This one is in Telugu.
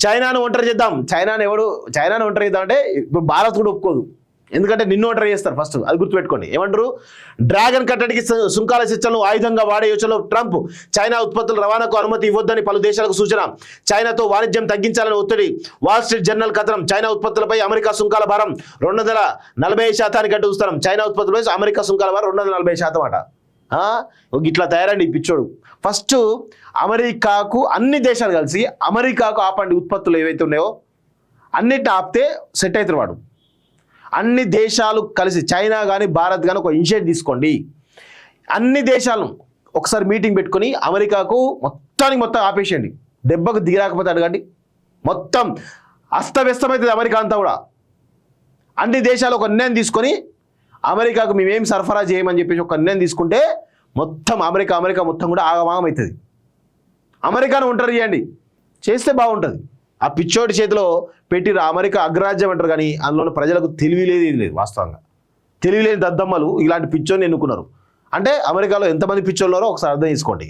చైనాను ఒంటరి చేద్దాం. చైనాను ఒంటరి చేద్దాం అంటే ఇప్పుడు భారత్ కూడా ఒప్పుకోదు, ఎందుకంటే నిన్ను ఒంటరి చేస్తారు ఫస్ట్, అది గుర్తుపెట్టుకోండి. ఏమంటారు? డ్రాగన్ కట్టడికి సుంకాల శిక్షలను ఆయుధంగా వాడే యోచనలో ట్రంప్. చైనా ఉత్పత్తుల రవాణాకు అనుమతి ఇవ్వొద్దని పలు దేశాలకు సూచన. చైనాతో వాణిజ్యం తగ్గించాలని ఒత్తిడి. వాల్ స్ట్రీట్ జర్నల్ కథనం. చైనా ఉత్పత్తులపై అమెరికా సుంకాల భారం 240% అంటూ చూస్తున్నాం. చైనా ఉత్పత్తులపై అమెరికా సుంకాల భారం 240% అట. ఇట్లా తయారండి పిచ్చోడు. ఫస్ట్ అమెరికాకు అన్ని దేశాలు కలిసి అమెరికాకు ఆపండి, ఉత్పత్తులు ఏవైతే ఉన్నాయో అన్నిటిని ఆపితే సెట్ అవుతారు వాడు. అన్ని దేశాలు కలిసి చైనా కానీ భారత్ కానీ ఒక ఇనిషియేటివ్ తీసుకోండి. అన్ని దేశాలను ఒకసారి మీటింగ్ పెట్టుకొని అమెరికాకు మొత్తం ఆపేసేయండి. దెబ్బకు దిగిరాకపోతే అడగండి, మొత్తం అస్తవ్యస్తమవుతుంది అమెరికా అంతా కూడా. అన్ని దేశాలు ఒక నిర్ణయం తీసుకొని అమెరికాకు మేమేం సరఫరా చేయమని చెప్పేసి ఒక నిర్ణయం తీసుకుంటే మొత్తం అమెరికా మొత్తం కూడా ఆగమాగం అవుతుంది. అమెరికాను ఒంటరి చేయండి, చేస్తే బాగుంటుంది. ఆ పిచ్చోడి చేతిలో పెట్టిన అమెరికా అగ్రరాజ్యం అంటారు, కానీ అందులో ప్రజలకు తెలివి లేదు. వాస్తవంగా తెలివి లేని దద్దమ్మలు ఇలాంటి పిచ్చోని ఎన్నుకున్నారు అంటే అమెరికాలో ఎంతమంది పిచ్చోళ్ళారో ఒకసారి అర్థం చేసుకోండి.